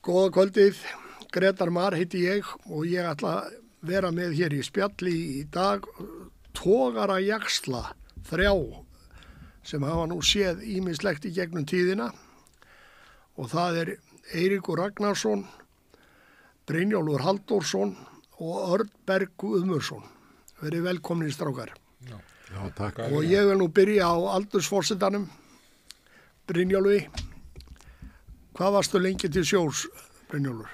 Góða kvöldið, Grétar Mar heiti ég og ég ætla að vera með hér í spjalli í dag togara jaxla 3 sem hafa nú séð ýmislegt í gegnum tíðina og það Eiríkur Ragnarsson, Brynjólfur Halldórsson og Örn Berg Guðmundsson. Verið velkomnir strákar. Já, takk. Og ég vil nú byrja á aldursforsetanum, Brynjólfi. Hvað varstu lengi til sjós, Brynjólfur?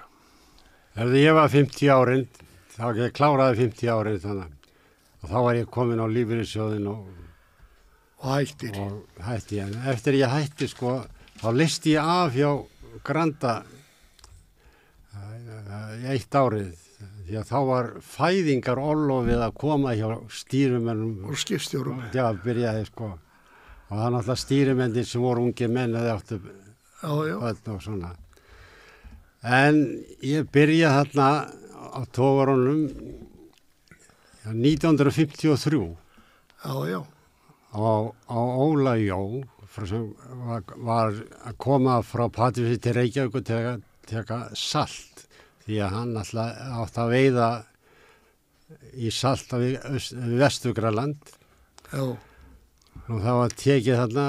Ég var 50 árin, þá ég kláraði 50 árin þannig. Og þá var ég komin á lífeyrissjóðinn og hættir. Og hætti ég. Eftir ég hætti þá listi ég af hjá Granda eitt árið. Því að þá var fæðingarorlofið að koma hjá stýrumennum. Og skipstjórum. Já, byrjaði Og það er náttúrulega stýrumennir sem voru ungi menn eða áttu börn og svona. En ég byrjaði þarna á togarunum 1953. Já. Á Óla Jó, sem var að koma frá Patrísi til Reykjavík og teka salt. Því að hann alltaf átti að veiða í salt við Vestur-Grænland. Já. Og það var tekið þarna,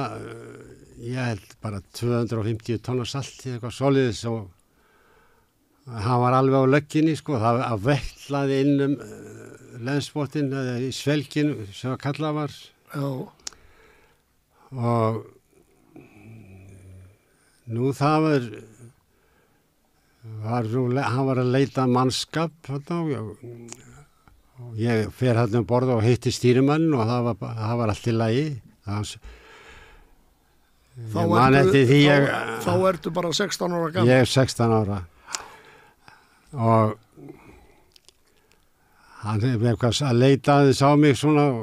ég held bara 250 tonna salt í eitthvað svoleiðis og hann var alveg á lögginni, það vettlaði inn lensbotinn eða í svelginu sem að kallað var. Já. Og nú það hann var að leita mannskap og ég fer hérna borð og hitti stýrimann og það var allt í lagi. Þá ertu bara 16 ára gammal. Ég 16 ára. Og hann eitthvað að leita aðeins á mig svona og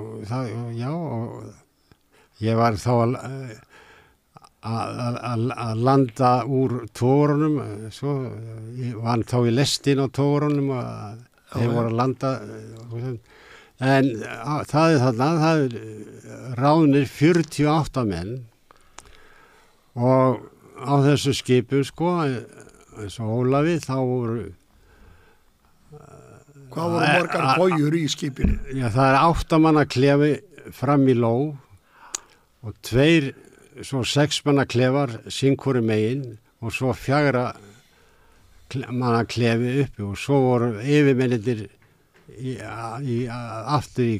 ég var þá að landa úr togurunum, ég var þá í lestin á togurunum og þeir voru að landa en það ráðnir 48 menn og á þessu skipum eins og Ólafi þá voru Hvað voru margar kojur í skipinu? Já, það 8 manna klefi fram í ló og 2 6 manna klefar sinnkvori megin og svo 4 manna klefi uppi og svo voru yfirmennir aftur í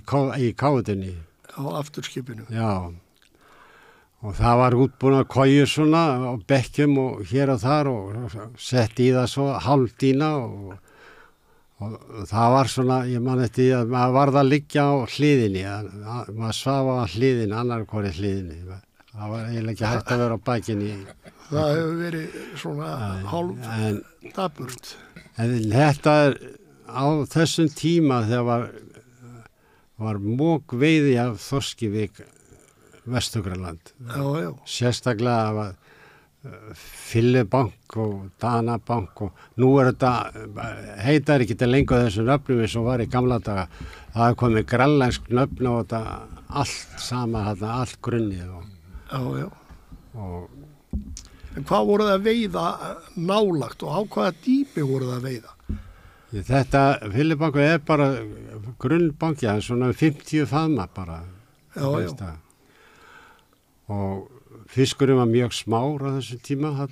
káðunni. Á afturskipinu. Já. Og það var útbúin að kojur svona á bekkjum og hér og þar og sett í það svo hálfdína og það var svona, ég man eftir því að maður varð að liggja á hliðinni, maður svaf á hliðinni, annar hvori hliðinni. Það var eiginlega ekki hægt að vera á bækinni. Það hefur verið svona hálf dapurt. En þetta á þessum tíma þegar var mókveiði af þorski við Vestur-Grænland. Já. Sérstaklega var Fyllebank og Danabank og nú þetta heitar ekki til lengur þessum nöfnum eins og var í gamla daga. Það komið grænlensk nöfn og þetta allt sama, allt grunnið. Já. En hvað voru það að veiða nálagt og á hvaða dýpi voru það að veiða? Þetta Fyllebank bara grunnbanki, svona 50 faðma bara. Já. Og fiskurinn var mjög smár á þessum tíma og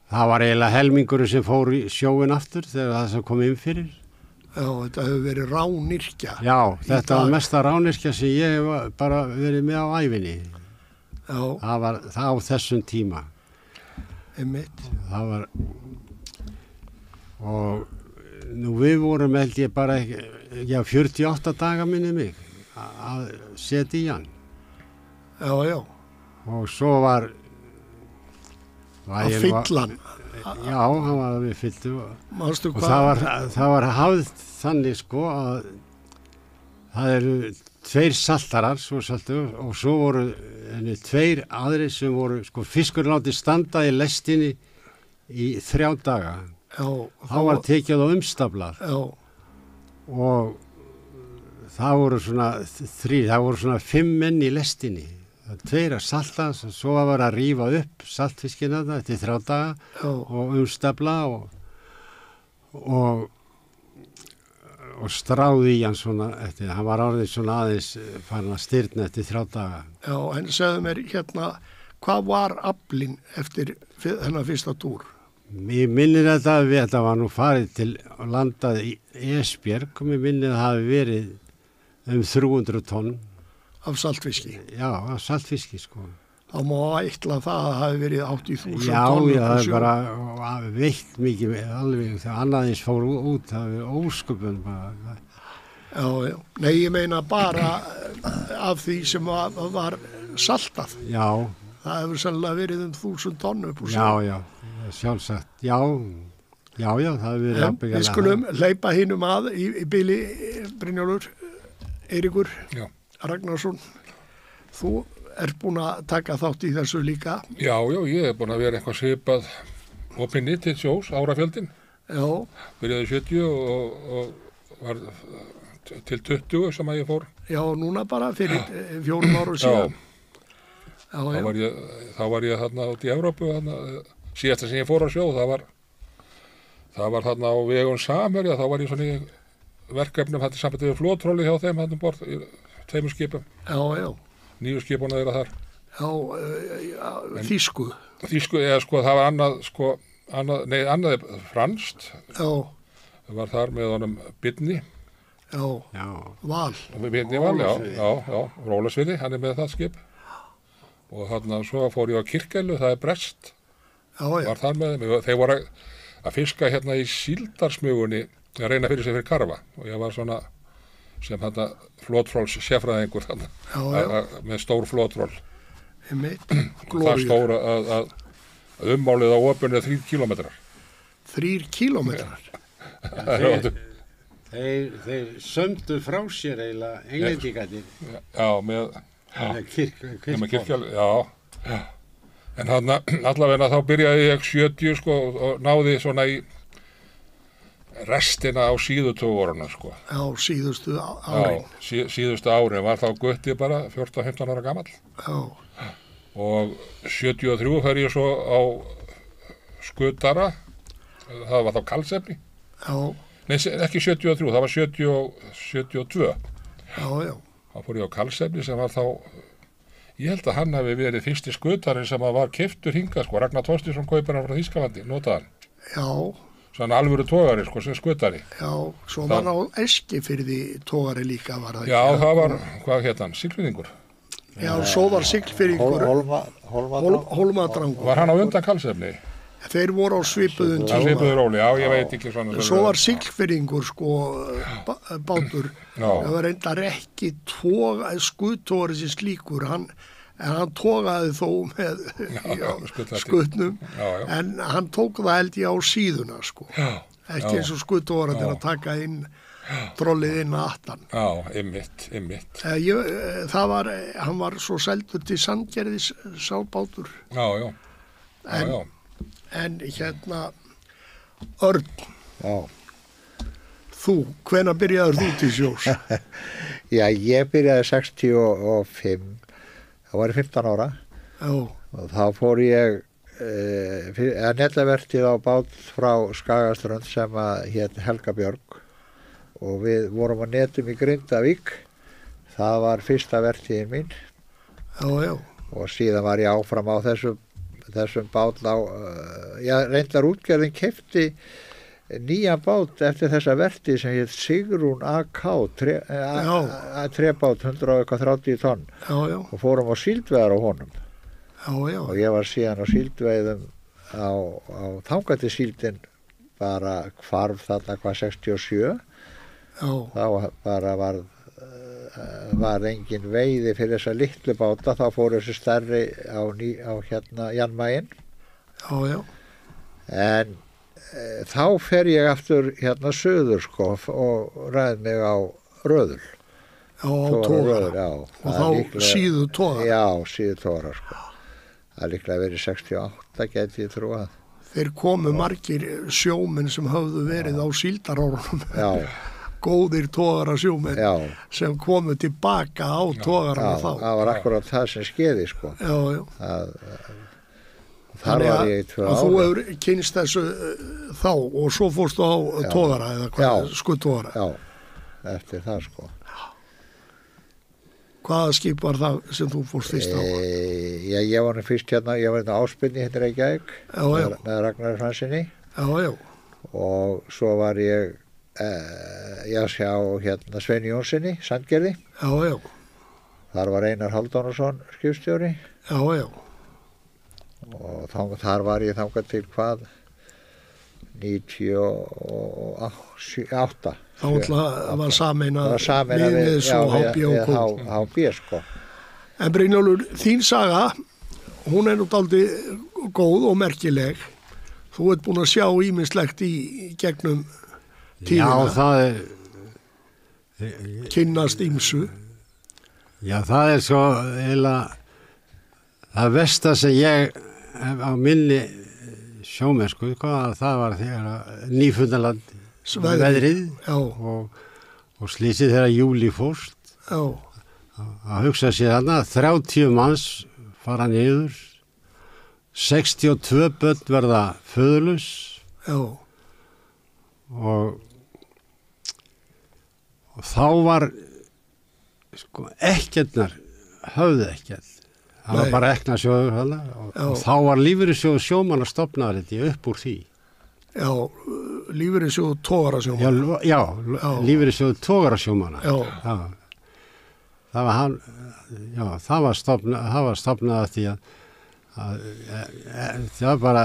það var eiginlega helmingurinn sem fór í sjóin aftur þegar það sem kom inn fyrir. Já, þetta hefur verið rányrkja. Já, þetta var mesta rányrkja sem ég hef bara verið með á ævinni. Já. Það var á þessum tíma. Einmitt. Það var, og nú við vorum held ég bara 48 daga minni mig að setja í hann. Já. Og svo var að fyllan. Já, hann var við fyllu. Manstu og hvað? það var hafð þannig að það eru 2 saltarar og svo voru 2 aðrir sem voru fiskur láti standa í lestinni í 3 daga. Já. Þá var tekið á umstaflar. Já. Og það voru svona 5 menn í lestinni. tveir að salta, svo var að rífa upp saltfiskina eftir 3 daga og umstafla og stráði í hann svona eftir, hann var orðið svona aðeins farin að stirna eftir 3 daga. Já, en segðu mér hérna, hvað var aflinn eftir þennan fyrsta túr? Mér minnir þetta var nú farið til að landað í Esbjerg og mér minnir það hafi verið 300 tonn. Af saltfiski? Já, af saltfiski sko. Þá má ætla það að það hafi verið 80.000 tonn. Já, það er bara veitt mikið alveg þegar annaðins fór út, það er ósköpun bara. Já. Nei, ég meina bara af því sem var saltað. Já. Það hefur sannlega verið 1000 tonn upp úr sig. Já, sjálfsagt. Já, það hefur verið ábyggilega. Við skulum hleypa hinum að í bili, Brynjólfur, Eiríkur Ragnarsson. Þú ert búin að taka þátt í þessu líka. Já, ég búin að vera eitthvað svipað opinni til sjós, árafjöldin. Já. Byrjaði 70 og var til 20 sem að ég fór. Já, núna bara fyrir 4 árum síðan. Já. Þá var ég þarna út í Evrópu, síðasta sem ég fór á sjó, það var þarna á vegum Samherja, þá var ég svona í verkefnum þetta sambandið við flottrolli hjá þeim þarna borð í 2 skipum. Já. 9 skipuna þeirra þar. Já, Þýsku, eða sko, það var annað franskt. Já. Það var þar með honum Byrni. Já. Val. Byrni Val, já, Rólasviði, hann er með það skip. Og þarna svo fór ég á Kirkelu, það er Brest. Já. Var þar með þeim. Þeir voru að fiska hérna í síldarsmugunni að reyna fyrir sig fyrir karfa. Og ég var svona sem þetta flottrolls sérfræðingur með stór flottroll. Það stór að ummálið á opinu 3 kilometrar. 3 kilometrar? Þeir sömdu frá sér eiginlega englendingarnir. Já, með kirkjál. Já. En allavega þá byrjaði ég 70 sko og náði svona í restina á síðutöguruna sko. Já, síðustu árin. Já, síðustu árin var þá gutti bara 14-15 ára gamall. Já. Og 73 fer ég svo á skutara, það var þá kalsefni. Já. Nei, ekki 73, það var 72. Já. Þá fór ég á kalsefni sem var þá, ég held að hann hafi verið fyrsti skutarinn sem var keyptur hingað sko, Ragnar Þorsteinsson kaupir hann frá Þýskalandi, notaði hann. Já. Svona alvöru togari sko, sem skutari. Já, svo var hann á Eskifirði togari líka var það. Já, það var, hvað hétt hann, Siglfirðingur. Já, svo var Siglfirðingur. Hólmadrangur. Var hann á undan kalsefni? Þeir voru á svipuðum tíma. Svipuðu róli, já, ég veit ekki svona. Svo var Siglfirðingur sko bátur. Það var reyndar ekki skuttóri sem slíkur, en hann tókaði þó með skutnum, en hann tók það held ég á síðuna sko. Ekki eins og skuttóra til að taka inn trollið inn að aftan. Já, einmitt. Hann var svo seldur til Sandgerðis sálbátur. Já. En hérna, Örn, þú, hvenær byrjaður þú til sjós? Já, ég byrjaði 65, þá var ég 15 ára. Já. Og þá fór ég að netlavertið á bát frá Skagaströnd sem hét Helga Björg og við vorum á netum í Grindavík. Það var fyrsta vertíðin mín. Já. Og síðan var ég áfram á þessum bát reyndar útgerðin keypti nýjan bát eftir þessa vertíð sem heit Sigrún AK trebát 130 tonn og fórum á síldveiðar á honum. Og ég var síðan á síldveiðum á þangandi síldin bara hvarf þarna hvað 67. Þá bara var engin veiði fyrir þessa litlu báta, þá fór þessi stærri á Jan Mayen. Já. En þá fer ég aftur söður sko og ræði mig á Röðul. Já, á tógara. Og þá síðu tógara. Já, síðu tógara sko. Það líklega verið 68 gæti ég trúað. Þeir komu margir sjómenn sem höfðu verið á síldarárunum. Já. góðir togarasjómenn sem komu tilbaka á togarana þá. Já, það var akkurat það sem skeiði, sko. Já. Þar var ég í 2 ára. Og þú hefur kynst þessu þá og svo fórstu á togara eða hvað, skuttogara. Já, eftir það, sko. Hvaða skip var það sem þú fórst fyrst á? Ég var fyrst hérna, ég var hérna áspinni hérna Reykjavík með Ragnar Fransinni. Já. Og svo var ég sjá hérna Sveini Jónssoni, Sandgerði. Já. Þar var Einar Halldónarsson skipstjóri. Já. Og þar var ég þangað til hvað 98. Þá var sameinað við svo HB og HB, sko. En Brynjólfur, þín saga, hún nú dálítið góð og merkileg. Þú ert búin að sjá ýmislegt í gegnum tíðina. Já, það kynnast ýmsu. Já, það svo eiginlega það versta sem ég hef á minni sjómennsku, það var þegar Nýfundaland veðrið og slysið þegar júli fórst. Já. Að hugsa sér þarna, 30 manns fara niður, 62 börn verða föðurlaus. Já. Og þá var sko ekkjarnar höfðu ekkert. Það var bara eknasjóður og þá var lífeyrissjóður sjómanna stofnaður þetta upp úr því. Já, lífeyrissjóður togarasjómanna. Já, lífeyrissjóður togarasjómanna. Já. Það var stofnað að því að það var bara...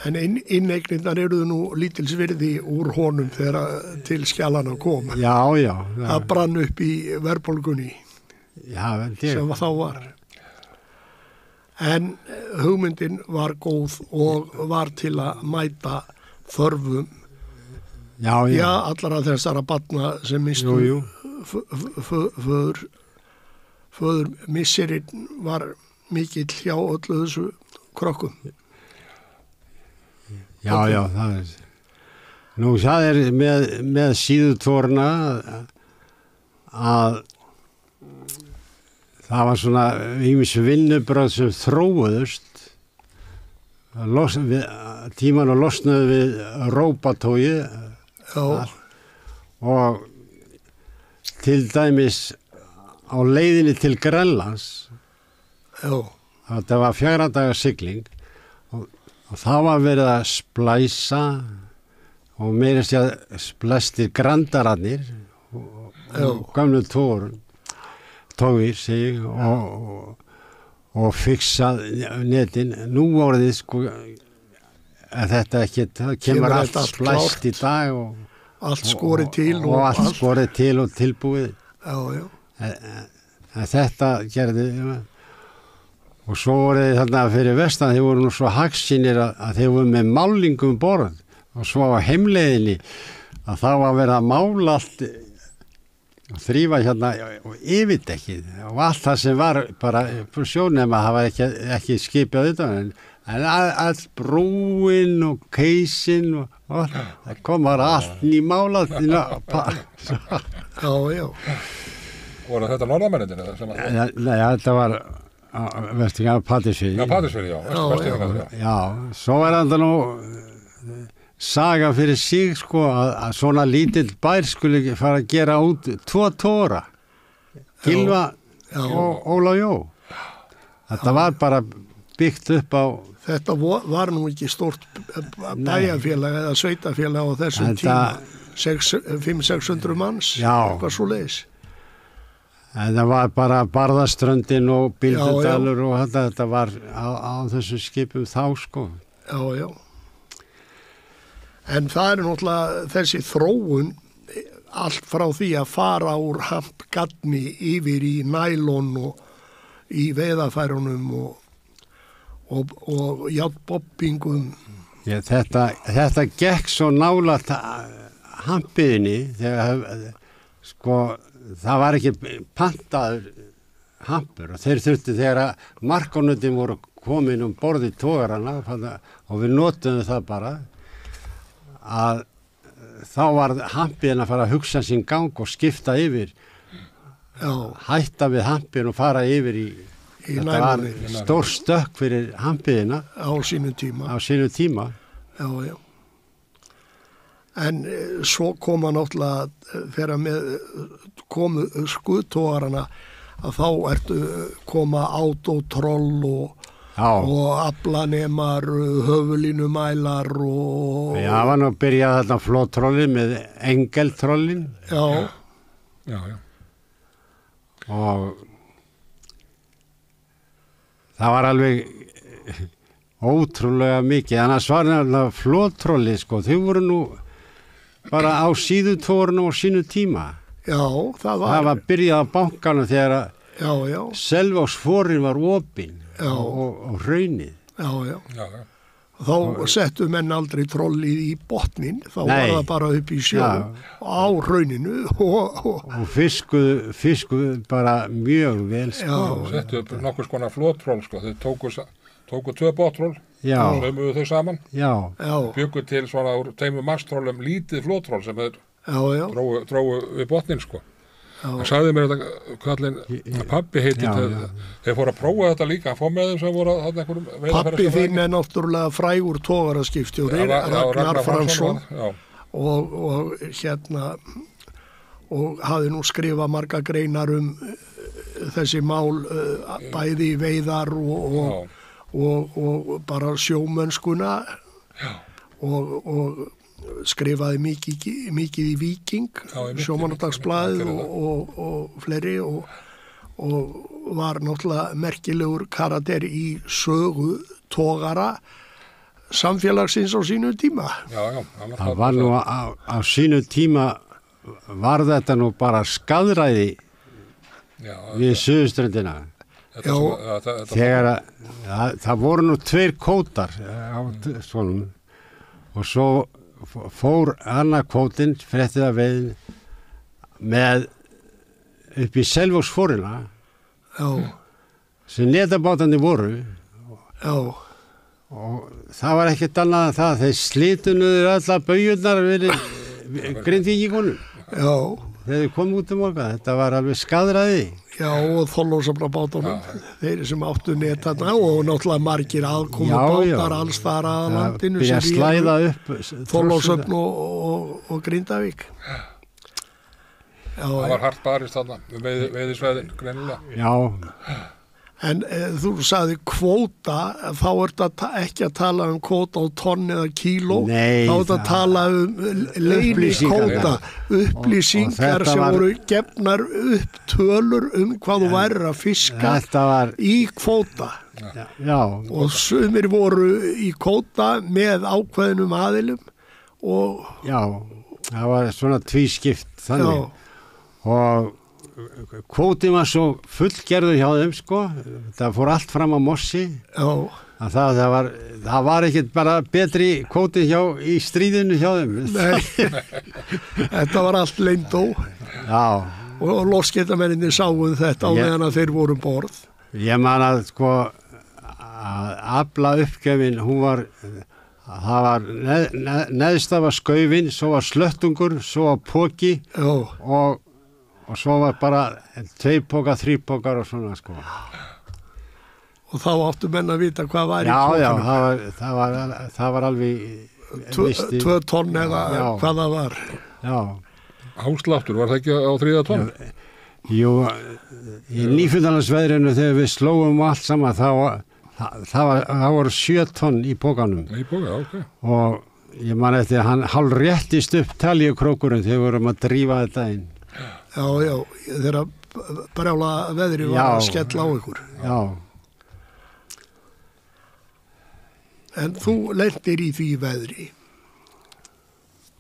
En inneignirnar eruðu nú lítilsvirði úr honum þegar til skjalana kom. Já. Það brann upp í verðbólgunni sem þá var. En hugmyndin var góð og var til að mæta þörfum allara þessara barna sem mistu föður missirinn var mikill hjá öllu þessu krokkum. Já, það nú það með síðutórna að það var svona ýmis vinnubröð sem þróuðust tíman og losnaði við rópatói og til dæmis á leiðinni til Grænlands þetta var 4 daga sigling og það var verið að splæsa og meira sér splæstir grandararnir og gamlu tógir sig og fixa netin. Nú orðið sko að þetta ekki, það kemur allt splæst í dag og allt skorið til og allt skorið til og tilbúið. Já. En þetta gerði og svo voru þarna fyrir vestan þeir voru nú svo hagsýnir að þeir voru með málingum borð og svo á heimleiðinni að það var verið að mála allt og þrýfa hérna og yfirdekkið og allt það sem var bara sjónema, það var ekki skipið auðvitað en allt brúin og keisinn og það kom bara allt nýmálað. Já. Voru þetta norðamennir? Nei, þetta var vestinga Patreksfirði. Já, Patreksfirði, vestinga. Já, svo er þetta nú saga fyrir sig sko að svona lítill bær skulle fara að gera út 2 tóra Gylfa og Ólaf Jó. Þetta var bara byggt upp á þetta var nú ekki stórt bæjarfélag eða sveitafélag á þessum tíma 500-600 manns eitthvað svoleiðis. En það var bara Barðaströndin og Bíldudalur og þetta var á þessum skipum þá sko. Já. En það er náttúrulega þessi þróun allt frá því að fara úr hampgarni yfir í nælon og í veiðafærunum og járnbobbingum. Já, þetta gekk svo nálægt hampiðinni þegar sko það var ekki pantaður hampur og þeir þurftu þegar að markonundin voru komin borðið tógarana og við notuðum það bara að þá var hampiðin að fara að hugsa sín gang og skipta yfir, hætta við hampiðin og fara yfir í þetta var stór stökk fyrir hampiðina á sínum tíma. Já. En svo koma náttúrulega þegar komu skuttogarana að þá ertu koma autotroll og aflanemar, höfulínumælar og... Já, það var nú að byrja þarna flótrollin með engeltrollin. Já. Og það var alveg ótrúlega mikið. Annars var nefnilega flótrolli, sko. Þau voru nú bara á síðutórunum á sínu tíma. Já, það var byrjað á bankanum þegar að Selvogsforin var opinn. Og hraunið. Já. Þá settu menn aldrei trollið í botnin, þá var það bara upp í sjó á hrauninu og fiskuðu bara mjög vel, sko. Settu upp nokkuð skona flóttroll, sko. Þau tóku 2 bottroll, sömuðu þau saman, byggu til svona úr tveimur masttrollum lítið flóttroll sem þeir drógu við botnin, sko. Það sagði mér þetta, kallinn pabbi heitir, þeir fóru að prófa þetta líka, hann fór með þeim sem voru að einhverjum veiðaferðastöðum. Pabbi þinn er náttúrulega frægur togaraskipstjóri, Ragnar Fransson, og hafði nú skrifað marga greinar þessi mál, bæði veiðar og bara sjómennskuna og skrifaði mikið í Víking, Sjómannadagsblaðið og fleiri og var náttúrulega merkilegur karakter í sögu togara samfélagsins á sínu tíma. Það var nú á sínu tíma var þetta nú bara skaðræði við Suðurströndina. Þegar það voru nú 2 kótar á svonum og svo fór annar kvótinn fréttið að veiðin með upp í Selvogsforina sem netabátandi voru og það var ekkert annað en það þeir slitunuður alla baujurnar við Grindvíkingunum þegar þeir komu út okkar, þetta var alveg skaðræði. Já, og Þorlákshafnar bátunum, þeir sem áttu net þarna og náttúrulega margir aðkomu bátar alls þar að landinu sem slæða upp Þorlákshafn og Grindavík. Það var hart barist þarna, veiðisvæðin, greinilega. Já. En þú sagði kvóta, þá ertu ekki að tala kvóta á tonn eða kíló, þá ertu að tala leini kvóta, upplýsingar sem voru gefnar upp tölur hvað þú værir að fiska í kvóta. Og sumir voru í kvóta með ákveðnum aðilum. Já, það var svona tvískipt þannig. Og kvótinn var svo fullgerður hjá þeim, sko. Það fór allt fram á Mossi. Það var ekkert bara betri kvóti í stríðinu hjá þeim. Nei, þetta var allt leyndó. Og loftskeytamennirnir sáu þetta á meðan að þeir voru borð. Ég man að, sko, að afla uppgjöfin, það var neðst var skaufin, svo var slöttungur, svo var póki og svo var bara 2 pókar, 3 pókar og svona, sko. Og þá áttu menn að vita hvað var í pókarnum. Já, það var alveg 2 tonn eða hvað það var. Já. Hásláttur, var það ekki á 3 tonn? Jú, í Nýfundalagsveðrinu þegar við slóum allt saman, það voru 7 tonn í pókanum. Í póka, ok. Og ég man eftir að hann hálfréttist upp taljukrókurinn þegar við vorum að drífa þetta inn. Já, þegar brjála veðri var að skella á ykkur. Já. En þú lentir í því veðri.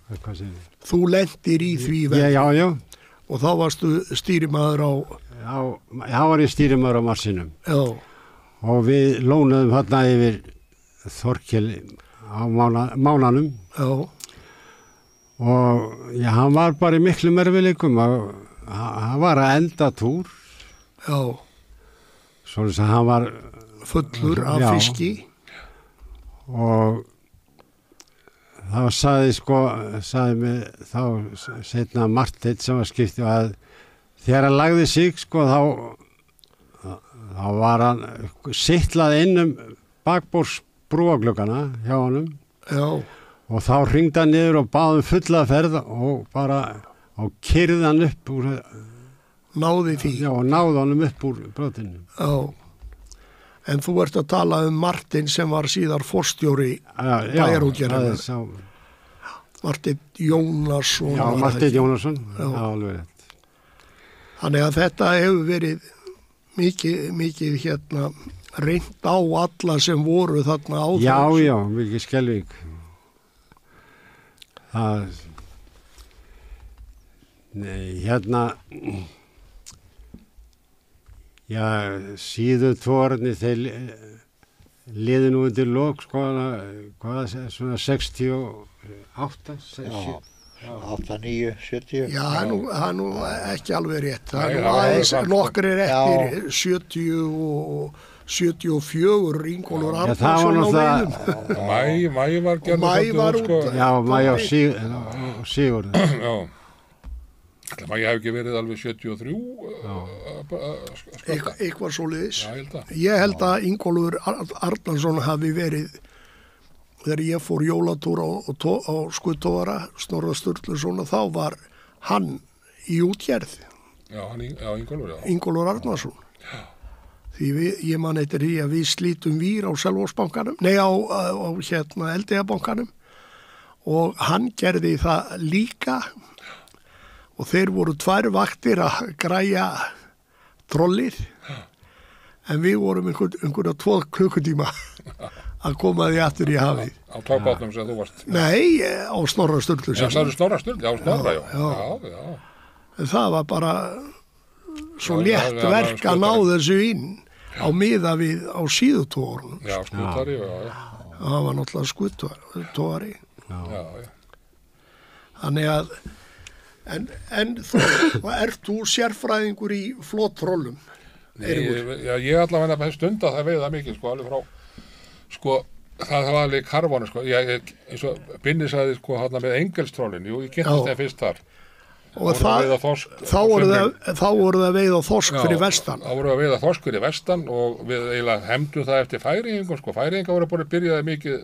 Hvað segir þið? Þú lentir í því veðri. Já. Og þá varstu stýrimaður á... Já, var ég stýrimaður á Marsinum. Já. Og við lónuðum hérna yfir Þorkel á Mánanum. Já. Og hann var bara í miklu merfileikum hann var að enda túr svona sem hann var fullur af fiski og það þá sagði mig þá seinna Marteinn sem var skipti að þegar hann lagði sig sko þá var hann sitlað inn bakborðs brúagluggana hjá honum. Já. Og þá hringdi hann niður og bað fulla ferð og bara og keyrði hann upp úr náði því. Já, og náði hann upp úr brotinu. Já. En þú ert að tala Martin sem var síðar forstjóri bæjarútgerðarinnar. Já, Martin Jónasson. Já, Martin Jónasson. Já, alveg rétt. Þannig að þetta hefur verið mikið reynt á alla sem voru þarna á þessu. Já, mikið skelfing. Síðu tvorni þeir liði nú undir lok svona 68 8, 9, 70. Já, það nú ekki alveg rétt. Það nú aðeins nokkri eftir 70 og 74 Ingólfur Arnarsson á veiðum. Mæ var gerður út. Já, Mæ á Sigurð. Já. Mæ hef ekki verið alveg 73 eitthvað svoleiðis. Já, ég held að Ingólfur Arnarsson hafi verið þegar ég fór jólatúr á Skuttóara Snorra Sturluson og þá var hann í útgerð. Já, Ingólfur, já. Ingólfur Arnarsson. Já. Því ég man eftir því að við slítum vír á Selvogsbankanum, á Eldeyjabankanum og hann gerði það líka og þeir voru 2 vaktir að græja trollið en við vorum einhverja 2 klukkutíma að koma því aftur í hafið. Á toppbátnum sem þú varst? Nei, á Snorra Sturluson. Já, Snorra Sturluson, Snorra, já. En það var bara svo létt verk að ná þessu inn á miða við á síðutogurunum. Já, skutari, já. Það var náttúrulega skutari. Já. Þannig að, en þú sérfræðingur í flottrollum? Nei, ég allavega hef stundað það veiða mikið, alveg frá, það var alveg karvonu, eins og Binni sagði, með engelstrólin, ég kynntist þeim fyrst þar. Og þá voru það að veiða þorsk fyrir vestan. Já, þá voru það að veiða þorsk fyrir vestan og við eiginlega hemdum það eftir færingum. Færingar voru bara byrjaði mikið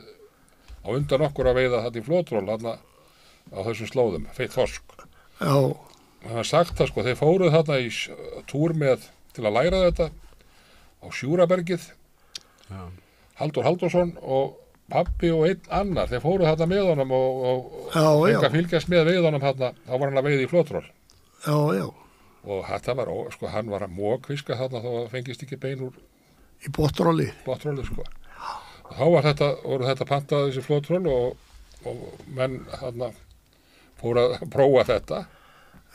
á undan okkur að veiða þetta í flotról þarna á þessum slóðum, feitt þorsk. Já. Það var sagt það, þeir fóruð þarna í túr með til að læra þetta á Sjúrabergið. Já. Halldór Halldórsson og pappi og einn annar, þeir fóru þarna með honum og enga fylgjast með veiðunum þarna, þá var hann að veiða í flotról. Já. Og þetta var, hann var að mókviska þarna, þá fengist ekki bein úr í botróli. Og þá voru þetta pantað þessi flotról og menn þarna fóru að prófa þetta.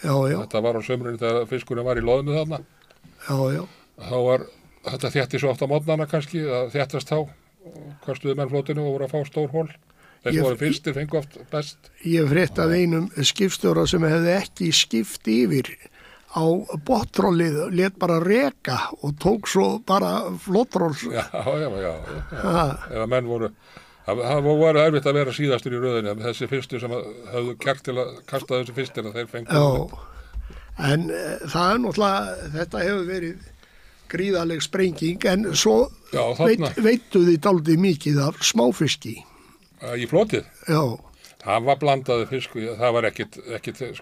Já. Þetta var á sömrunni þegar fiskurinn var í loðnu þarna. Já. Þá var þetta þétti svo oft á morgnana kannski, að þéttast þá. Kastuðu menn flotinu og voru að fá stór hól. Þeir voru fyrstir, fengu oft best. Ég frétt af einum skipstjóra sem hefði ekki skipt yfir á bottrollið, let bara reka og tók svo bara flottról. Já. Eða menn voru, það voru erfitt að vera síðastur í röðinni, þessi fyrstur sem höfðu kjart til að kasta þessi fyrstir að þeir fengu. Já, en það er náttúrulega, þetta hefur verið gríðaleg sprenging, en svo veittu þið dálítið mikið af smáfiski. Í flotið? Já. Það var blandaði fisku, það var ekkit eins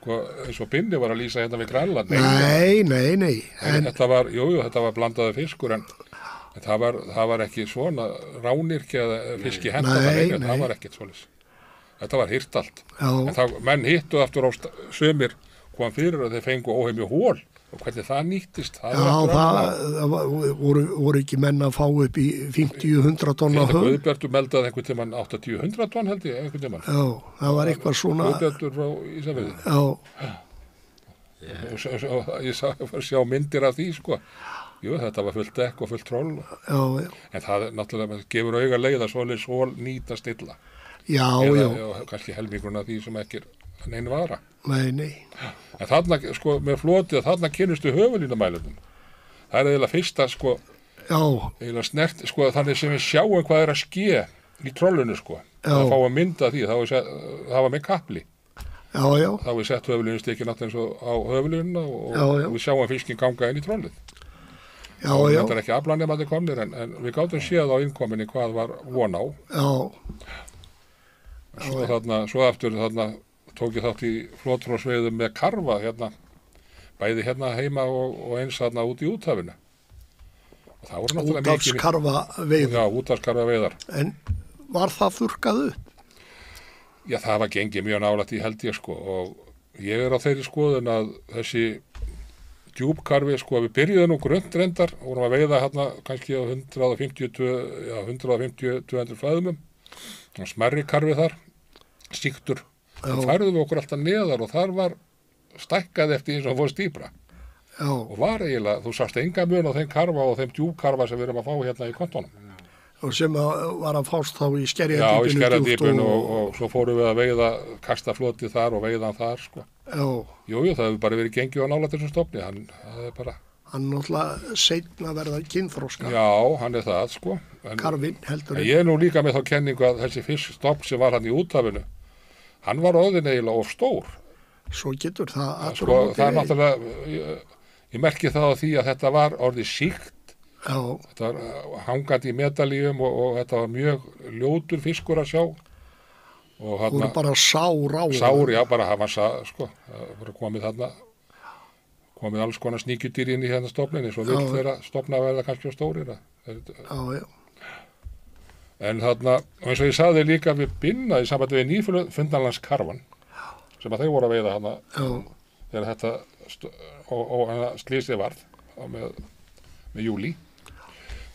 og Binni var að lýsa hérna við Grænland. Nei. Þetta var blandaði fiskur, en það var ekki svona ránirki eða fiski henda, það var ekkit svoleiðis. Þetta var hirt allt. En menn hittu aftur á sömur kom fyrir að þeir fengu óheimju hól. Og hvernig það nýttist? Það voru ekki menn að fá upp í 50-100 tonna höfn. Guðbjartur meldaði einhvern tímann 80-100 tonn held ég, einhvern tímann. Já, það var eitthvað svona. Guðbjartur frá Ísafirði. Já. Og ég sjá myndir af því, Jú, þetta var fullt dekk og fullt troll. Já. En það náttúrulega gefur auga leið að svoleiðis hól nýtast illa. Já. Eða kannski helmingurinn af því sem ekki neinu vara. Nei. En þarna, með flotið, þarna kynnustu höfulínumælunum. Það er eiginlega fyrsta, eiginlega snert, þannig sem við sjáum hvað er að ske í trollinu sko, að fá að mynda því, það var með kapli. Já. Þá við sett höfulínu stikið náttúrulega eins og á höfulínuna og við sjáum fiskin ganga inn í trollið. Já. Þetta er ekki aflanir maður komnir en við gátum séð á innkominni hvað var von á. Svo aftur tók ég þátt í flottrollsveiðum með karfa hérna, bæði hérna heima og eins hérna út í úthafinu. Úthafskarfaveiðar. Já, úthafskarfaveiðar. En var það þurrkað upp? Já, það var gengið mjög nálægt í held ég sko og ég er á þeirri skoðun að þessi djúpkarfi sko, við byrjuðum nú grundrendar og vorum að veiða hérna kannski á 150-200 flæðumum og smerri karfi þar, sýktur. Það færðum við okkur alltaf neðar og þar var stækkað eftir eins og fór stýpra. Já. Og var eiginlega, þú sást enga mun á þeim karfa og þeim djúpkarfa sem við erum að fá hérna í kontónum. Og sem var að fást þá í Skerjadýpinu. Já, í Skerjadýpinu og svo fórum við að veiða, kasta flotið þar og veiða hann þar, sko. Já. Jú, það hefur bara verið gengið á nálægt þessum stofni, það er bara... Hann náttúrulega seinna verða kynþroska. Já, hann er það, sko. Karfinn heldur. Ég er nú líka með þá kenningu að þessi fiskstofn sem var hann í úthafinu, hann var orðinn eiginlega of stór. Svo getur það að... Sko, það er náttúrulega, ég merki það á því að þetta var orðið sýkt. Já. Þetta var hangandi í medalíum og þetta var mjög ljótur fiskur að sjá. Og hann voru bara sár á. Sár, já, bara hafa sko. Það voru komið alls konar sníkjudýr inn í hérna stofninni, svo vill þeirra stofna að verða kannski á stórir. Já. En þarna, eins og ég sagði líka við Binna í sambandi við Nýfundnalandskarfan, sem að þeir voru að veiða hana, þegar þetta og slysið varð með júlí.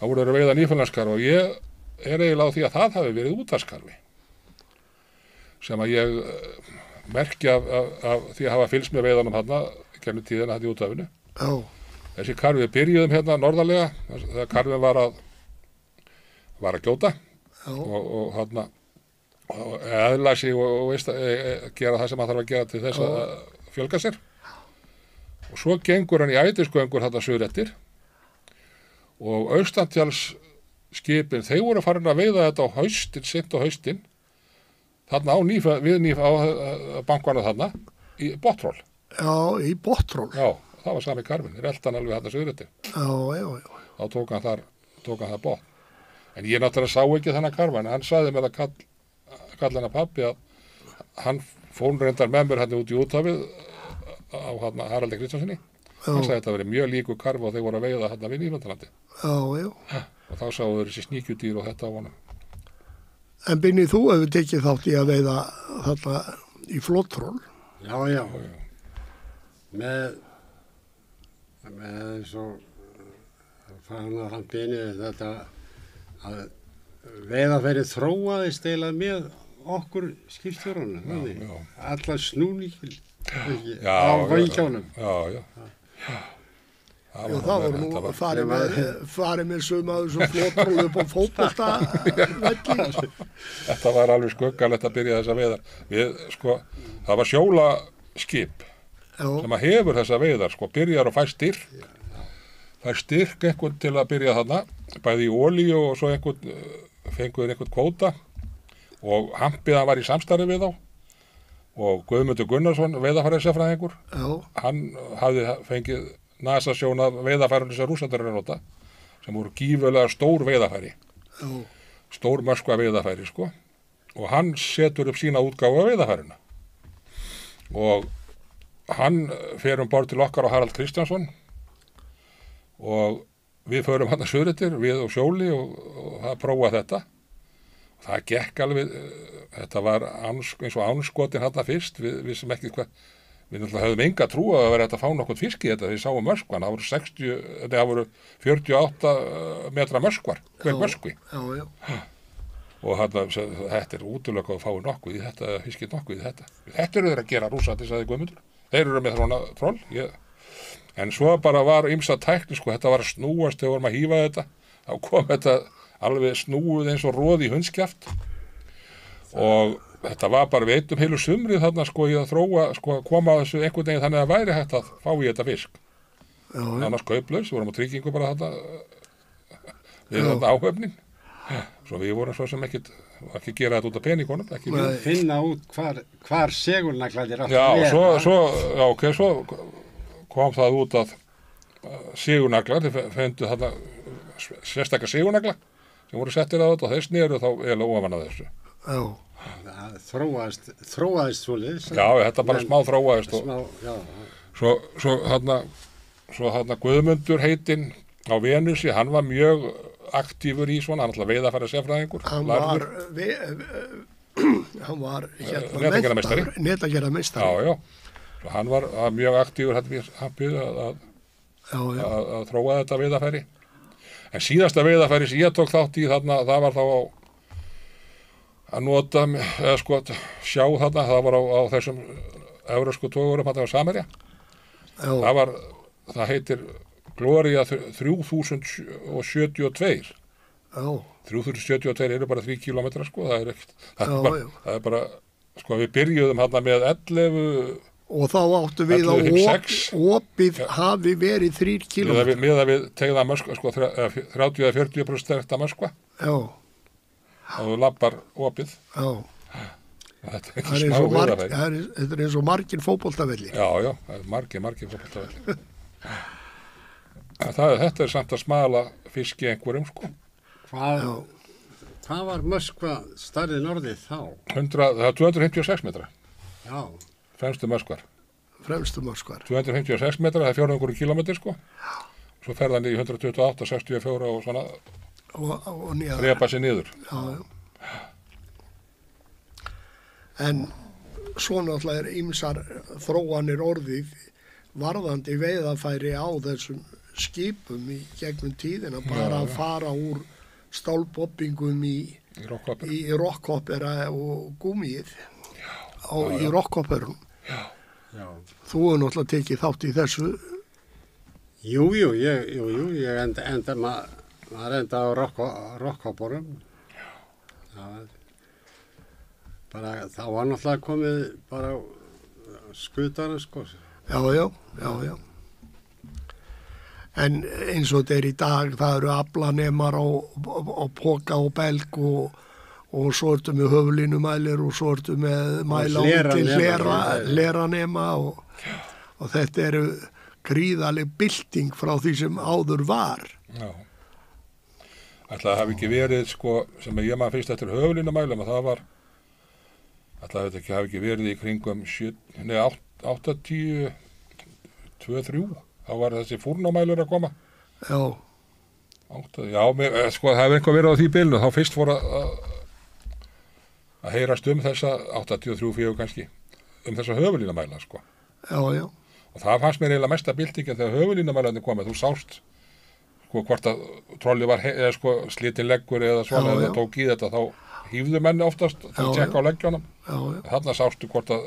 Það voru að veiða Nýfundnalandskarfa og ég er eiginlega á því að það hafi verið úthafskarfi sem að ég merki af því að hafa fylgst með veiðanum hérna gennum tíðina hérna í úthafinu. Já. Þessi karfi byrjuðum hérna norðarlega þegar karfin var að gjóta og hérna eðla sig og gera það sem hann þarf að gera til þess að fjölga sér. Og svo gengur hann í ætisgöngur hérna suðrettir og austantjálsskipin, þeir voru farin að veiða þetta á haustin, sent á haustin, þarna á bankana þarna, í Bottroll. Já, í Bottroll. Já, það var sami karfin, þeir eldan alveg þarna suðrætti. Já. Þá tók hann það botn. En ég náttúrulega sá ekki þennan karfa, en hann sagði mér að kalla hann að pabbi að hann fór reyndar með mér hann út í úthafið á Haraldi Kristjánssoni. Hann sagði að þetta verið mjög líku karfa og þeir voru að veiða hann við Nýfundnalandi. Já. Og þá sáu þeir þessi sníkjudýr og þetta á honum. En Binni, þú hefur tekið þátt í að veiða þetta í flottroll? Já. Með svo fannar hann Binni þetta að veiðarfærið þróaðist eiginlega með okkur skipstjórunum. Allar snúningil á vængjónum. Já. Það voru nú farið með sumaður sem flottroll upp á fótboltavelli. Þetta var alveg skuggalegt að byrja þessa veiðar. Það var sjólaskip sem að hefur þessa veiðar, byrjar og fær styrk einhvern til að byrja þarna, bæði í olíu og svo fenguður einhvern kvóta og Hampiðan var í samstarfi við þá og Guðmundur Gunnarsson, veiðarfærisjafræðingur, hann hafði fengið nasasjón af veiðarfærunum sem Rússarnir eru að nota, sem voru gífurlega stór veiðarfæri, stór Moskva veiðarfæri, og hann setur upp sína útgáfu af veiðarfæruna. Og hann fer borð til okkar á Harald Kristjánsson og við förum hann að suðrættir, við og Sjóli og það prófa þetta. Það gekk alveg, þetta var eins og ánskotin hann fyrst, við sem ekki hvað, við náttúrulega höfðum enga trú að það væri hægt að fá nokkuð fisk í þetta þegar við sáum möskvan, það voru 48 metra möskvar, hver möskvi. Já. Og þetta er útilega að fá nokkuð í þetta, fiskið nokkuð í þetta. Þetta eru þeir að gera Rússarnir, sagði Guðmundur. Þeir eru með svona troll, en svo bara var ýmsa tækni, þetta var að snúast þegar vorum að hífa þetta, þá kom þetta alveg snúið eins og roð í hundskjaft og þetta var bara við eittum heilu sumrið þarna í að þróa, að koma að þessu einhvern veginn þannig að væri hægt að fá í þetta fisk. Annars kauplaus, við vorum á tryggingu bara þarna við þarna áhöfnin. Svo við vorum svo sem ekkit og ekki gera þetta út af peningunum, ekki finna út hvar segulnaglarnir áttu já, að vera. svo kom það út að sigurnaglar, þeir fendu þarna sérstakka sigurnagla sem voru settir á þetta og þeir sneru þá eiginlega ofan af þessu. Já. Það þróaðist svoleiðis. Já, þetta bara smá þróaðist og svo þarna Guðmundur heitinn á Venusi, hann var mjög aktífur í svona, hann alltaf veiðafæra sérfræðingur. Hann var netagerðarmeistari. Já. Svo hann var mjög aktífur að þróa þetta veiðafæri. En síðasta veiðafæri sem ég tók þátt í þarna, það var þá að nota, eða sko sjá þarna, það var á þessum evrópsku togurum, þetta var Samherja. Það heitir Gloria 3072. 3072 eru bara 3 kilometra, sko, það er bara, sko, við byrjuðum hérna með 11. Og þá áttu við að opið hafi verið 3 kilometra. Miðað við tegða Moskva, sko, 30-40% sterkta Moskva. Já. Og þú lappar opið. Já. Þetta er ekki smá veiðafæri. Þetta er eins og margir fótboltavellir. Já, það er margir fótboltavellir. Þetta er samt að smala fiski einhverjum, sko. Hvað var Moskva stærri norðið þá? Það er 256 metra. Já. Fremstu Moskvar. 256 metra, það er 400 kilometri, sko. Já. Svo ferðan í 128, 64 og svona og þrepa sér niður. Já. En svo náttúrulega ýmsar þróanir orðið varðandi veiðafæri á þessum skipum í gegnum tíðina, bara að fara úr stálbobbingum í rockhoppera og gúmið í rockhoperum. Þú hefur náttúrulega tekið þátt í þessu. Jú, ég enda maður enda á rockhopperum. Það var náttúrulega komið bara skutar, sko. Já. En eins og þetta er í dag, það eru aflanemar á poka og belg og svo ertu með höflínumælir og svo ertu með mæla til hleranema og þetta eru gríðaleg bylting frá því sem áður var. Já. Það hafi ekki verið, sko, sem ég maður fyrst eftir höflínumælum, að það var hafi ekki verið í kringum 80, 2-3, þá var þessi fúrnumælur að koma. Já. Sko, það hefði einhver verið á því bilinu, þá fyrst fór að heyrast þessa 83-4 kannski, þessa höfulínamæla, sko. Já. Og það fannst mér eiginlega mesta byltingin þegar höfulínamælarnir komið, þú sást, sko, hvort að trolli var, eða sko, slitinn leggur eða svona, eða tók í þetta, þá hýfðu menni oftast til að tjekka á leggjónum. Þarna sástu hvort að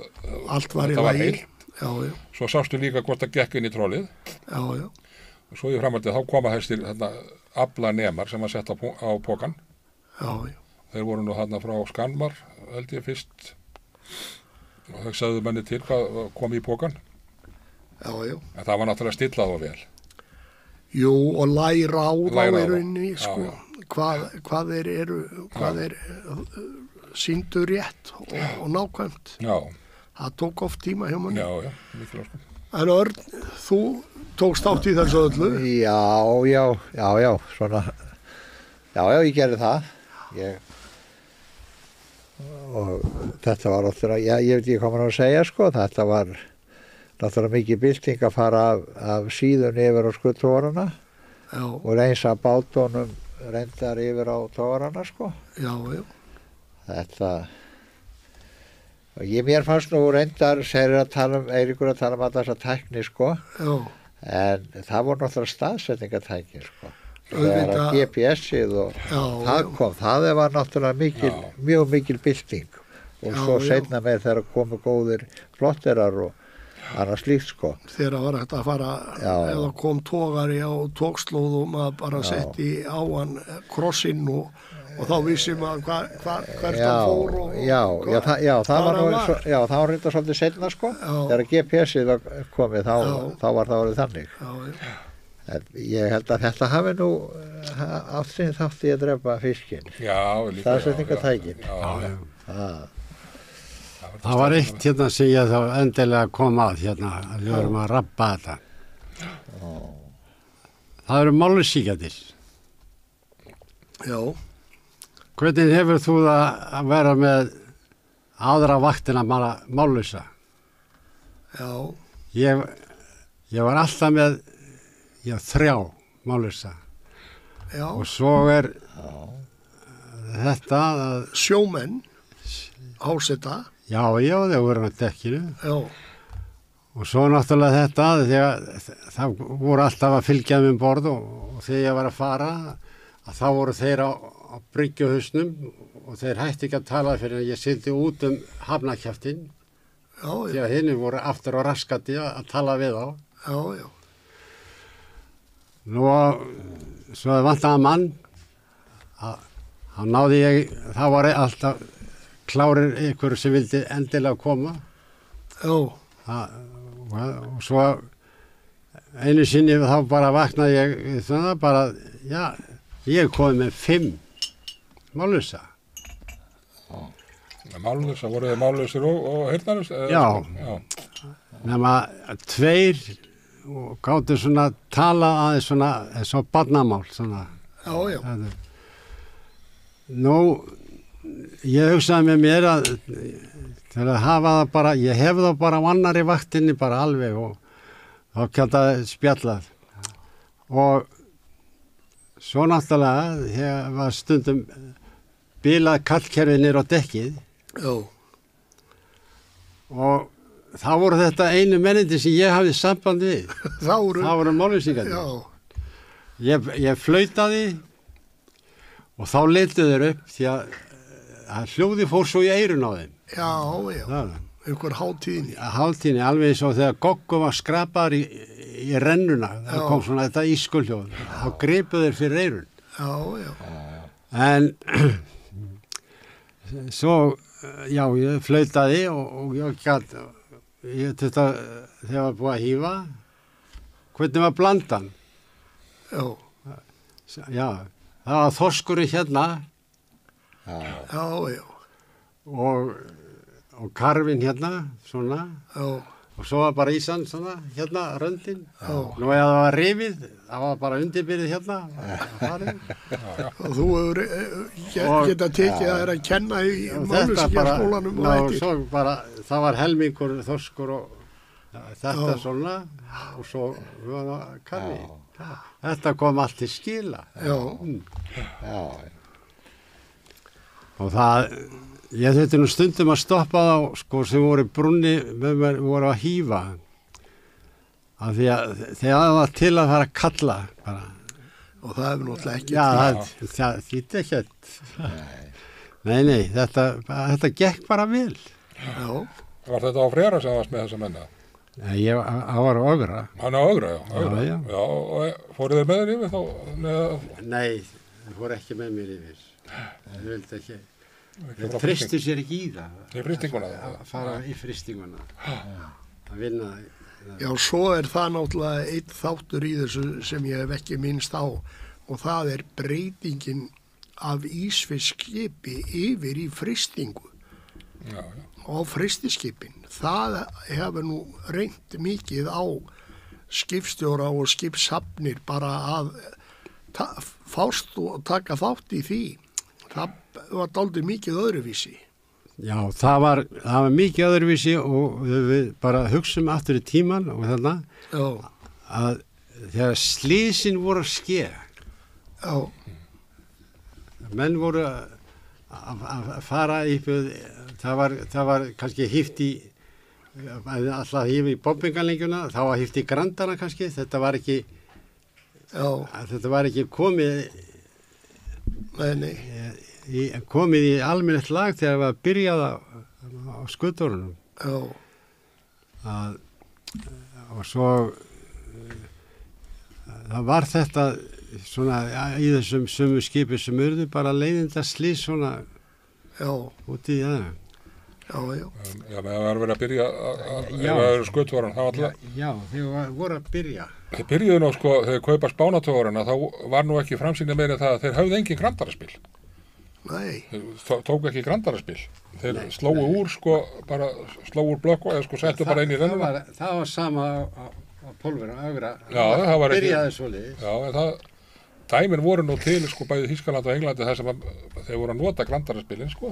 allt var í lagi. Já. Svo sástu líka hvort að gekk inn í trollið. Já. Og svo í framhaldið þá koma þessir aflanemar sem að setja á pokan. Já. Þeir voru nú þarna frá Skanmar, held ég fyrst. Og þau sagðu menni til hvað kom í pokan. Já. En það var náttúrulega stillað og vel. Jú, og læra á þá inni, sko. Hvað er sýndu rétt og nákvæmt. Já. Það tók oft tíma hjá manni. Já, mikilvægt, sko. En Örn, þú tókst átt í þessu öllu? Já, svona. Já, ég gerði það. Og þetta var náttúrulega, ég veit ekki hvað maður að segja, sko. Þetta var náttúrulega mikið bylting að fara af síðunni yfir á skuttogurana og eins að bátunum reyndar yfir á togarana, sko. Já. Þetta, og mér fannst nú reyndar, Eiríkur að tala alltaf þessa tækni, sko. Já. En það voru náttúrulega staðsetningatækni, sko. Það var GPS-ið og það kom, það var náttúrulega mjög mikil bylting. Og svo seinna meir þegar komu góðir flotterar og annað slíkt, sko. Þegar var hægt að fara, eða kom togari á tókslóð og maður bara setti á hann krossinn og þá vissi maður hvert hann fór og það var reynda svolítið seinna, sko. Þegar GPS-ið var komið, þá var það orðið þannig. Ég held að þetta hafi nú átt sinn þátt í að drepa fiskinn. Já, líka. Staðsetningatækin. Það var eitt hérna sem ég þá endilega kom að hérna, að við vorum að rabba þetta. Það eru málusíkjadir. Já. Hvernig hefur þú það að vera með aðra vaktina málusa? Já. Ég var alltaf með 3 málusa. Já. Og svo þetta að sjómenn ásetta. Já, þeir voru á dekkinu. Já. Og svo náttúrulega þetta, þegar það voru alltaf að fylgja um borð og þegar ég var að fara, að þá voru þeir á bryggjuhusnum og þeir hætti ekki að tala fyrir að ég sildi út hafnakjaftin. Já. Því að hinni voru aftur á raskati að tala við á. Já. Nú, svo vantaði mann, þá náði ég, það var alltaf klárir ykkur sem vildi endilega koma. Já. Og svo einu sinni þá bara vaknaði ég svona bara, ég kom með 5 málusa. Málusa, voru þið málusir og heyrnarus? Já. Nema 2 og gáttu svona tala aðeins svona eins og barnamál svona. Já. Nú, ég hugsaði með mér að til að hafa það bara, ég hef það bara á annarri vaktinni bara alveg og þá kjöndaði spjallað. Og svo náttúrulega, ég var stundum bilað kallkerfið niður á dekkið. Já. Og þá voru þetta einu mennindi sem ég hafði samband við. Það voru málusíkjadir. Já. Ég flautaði og þá leituðu þeir upp því að hljóði fór svo í eyrun á þeim. Já. Einhver hátíðni. Hátíðni, alveg svo þegar goggum var skrapaður í rennuna. Það kom svona þetta ískulhljóð. Þá gripuðu þeir fyrir eyrun. Já. En svo, ég flautaði og ég þetta, þegar var búið að hífa, hvernig var blandan? Já, það var þorskurinn hérna. Já. Og karfinn hérna, svona. Já. Og svo var bara ísan svona, hérna, röndin. Nú eða það var rifið, það var bara undirbyrðið hérna. Og þú hefur getað tekið að að kenna í málusíkjaskólanum og þetta. Svo bara, það var helmingur þorskur og þetta svona, og svo var það karfi. Þetta kom allt til skila. Já. Og það, ég þurfti nú stundum að stoppa þá, sko, sem voru brunni, voru að hífa. Af því að þegar það var til að fara að kalla, bara. Og það hefur náttúrulega ekki. Já, það þýtti ekkert. Nei, þetta gekk bara vel. Já. Var þetta á Freyra sem varst með þessa menna? Nei, það var á Ögra. Hann á Ögra, já. Já, og fóruð þeir með þér yfir þá? Nei, þeir fóru ekki með mér yfir. Þeir vildi ekki. Þeir tristu sér ekki í það. Í frystinguna? Að fara í frystinguna. Að vinna. Já, svo það náttúrulega einn þáttur í þessu sem ég hef ekki minnst á og það breytingin af ísfiskskipi yfir í frystingu. Já. Á frystiskipin. Það hefur nú reynt mikið á skipstjóra og skipshafnir bara að fást og taka þátt í því. Það var dálítið mikið öðruvísi. Já, það var mikið öðruvísi og við bara hugsaum aftur í tíman og þarna að þegar slísin voru að ske. Já. Menn voru að fara í, það var kannski híft í, alltaf híft í bombingalengjuna, þá var híft í grandana kannski, þetta var ekki komið komið í almennilegt lag þegar það var byrjað á skuttorunum. Og svo það var þetta svona í þessum sömu skipi sem urðu bara leiðinda slís svona út í það. Já, menn það var verið að byrja að skuttvoran, það var alltaf. Já, þeir voru að byrja. Þeir byrjuðu nú sko, þegar kaupa spánatogurina, þá var nú ekki framsýnið meira það að þeir höfðu engin grandaraspil. Nei. Þeir tóku ekki grandaraspil. Þeir slóu úr sko, bara slóu úr blökku eða sko settu bara inn í rennuna. Það var sama á pólvera, augra. Já, það var ekki. Byrjaði svoleiðis. Já, en dæmin voru nú til sko bæði Þýskaland og Englandi þar sem þeir voru að nota grandaraspilin sko.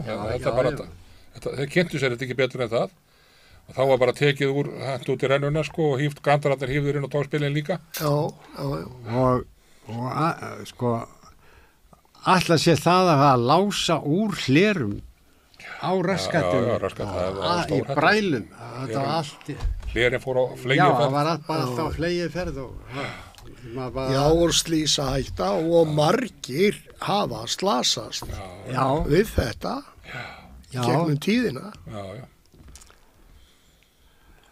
Þeir kynntu sér þetta ekki betur en það. Og þá var bara tekið úr hent út í rennuna sko og grandararnir hífður inn og tók spilin líka. Og sko ætla sér það að lása úr hlerum á raskatinu. Já, raskatinu. Í brælum. Þetta var allt. Hlerin fór á flegiferð. Já, það var alltaf á flegiferð og Já, og slísahætta og margir hafa slasast við þetta gegnum tíðina. Já.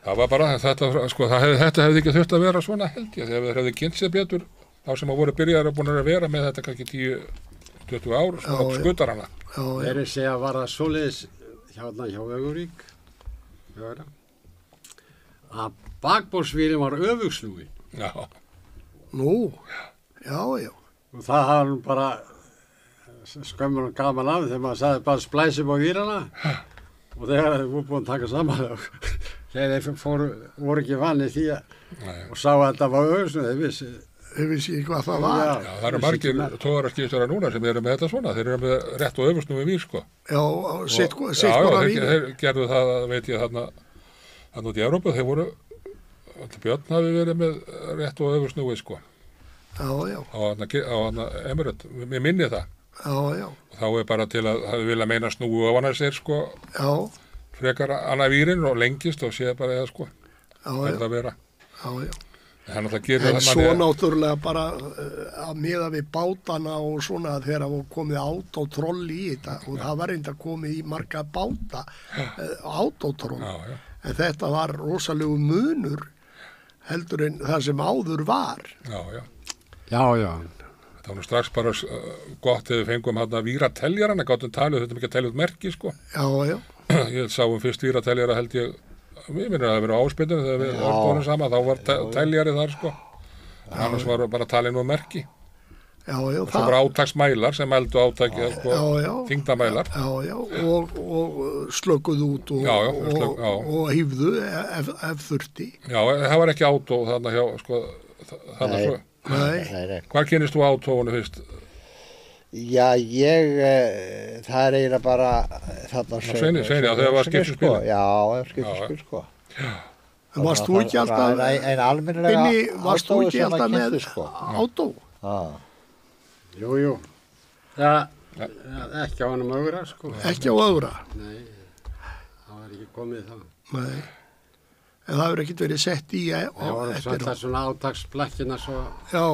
Það var bara þetta, sko, þetta hefði ekki þurft að vera svona held ég, þegar þeir hefði kynnt sér betur þá sem að voru byrjaðar búin að vera með þetta kannski 10-20 ár sko, skutar hana. Þeir segja að var það svoleiðis hjá Ögurík að bakbórsvílinn var öfugsnúi. Já. Nú, já. Og það hafði bara skömmur og gaman af þegar maður sagði bara splæsum á vírana og þegar þeir voru búin að taka saman þegar þeir voru ekki vanið því og sá að þetta var öðursnúi, þeir vissi ekki hvað það var. Já, það eru margir togaraskipstjórar núna sem eru með þetta svona, þeir eru með rétt og öfugsnúi vír sko. Já, sitt bara vír. Já, þeir gerðu það, veit ég, þarna út í Evrópu, þeir voru Björn hafi verið með rétt og öfugsnúi sko. Já. Á Emirate, mér minni það. Já. Og þá bara til að hafi vilja meina snúi ofan að sér sko. Já. Frekar annað vírin og lengist og sé bara eða sko. Já. Það vera. Já. En svo náttúrulega bara að miða við bátana og svona þegar það komið autotroll í þetta og það var reynda komið í marga báta autotroll. Já. En þetta var rosalegu munur heldur en það sem áður var. Já. Já. Það var nú strax bara gott þegar við fengum hérna vírateljaran, gátum talið, þetta ekki að telja út merki sko. Já. Ég sá fyrst vírateljara held ég, við minnum að það verið áspilinu þegar við orðbónum saman, þá var teljari þar sko. Annars var bara talið nú merki. Já. Og svo bara átaksmælar sem mældu átakið sko, þyngdamælar. Já, og slökuð út og hífðu ef þurfti. Já, það var ekki átó þarna hjá sko, þarna svo. Nei. Hvar kynnist þú átóinu fyrst? Já, það er eiginlega bara þarna Sveini, þegar það var skipsspil. Já, skipsspil sko. En varst þú ekki alltaf en almennilega varst þú ekki alltaf með átó? Jú. Það ekki á honum Ögra sko. Ekki á Ögra? Nei, það var ekki komið það. Nei. En það hefur ekkert verið sett í eftir á. Svona átaksblakkina svo. Já.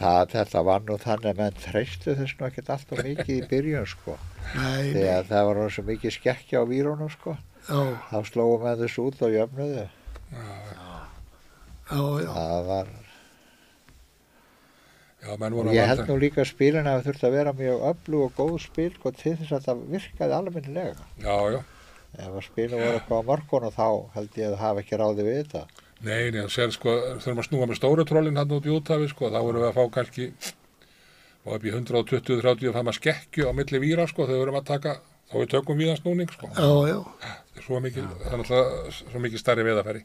Þetta var nú þannig að menn treystu þess nú ekkert alltaf mikið í byrjun sko. Nei. Þegar það var nú svo mikið skekkja á vírunum sko. Já. Þá slóum við þessu út og jöfnuðu. Já. Það var... Já, ég held nú líka að spilin hafi þurft að vera mjög öflug og góð spil og til þess að það virkaði almennilega. Já. Ef að spilin voru eitthvað á mörkunum þá held ég að það hafi ekki ráði við þetta. Nei, sér sko, þurfum að snúa með stóru trollin hann út í úthafi sko, þá vorum við að fá kannski upp í 120-130 það maður skekkju á milli víra sko, þegar við vorum að taka, þá við tökum víðan snúning sko. Já. Það er svo mikið, það er alltaf svo mikið stærri veiðarfæri.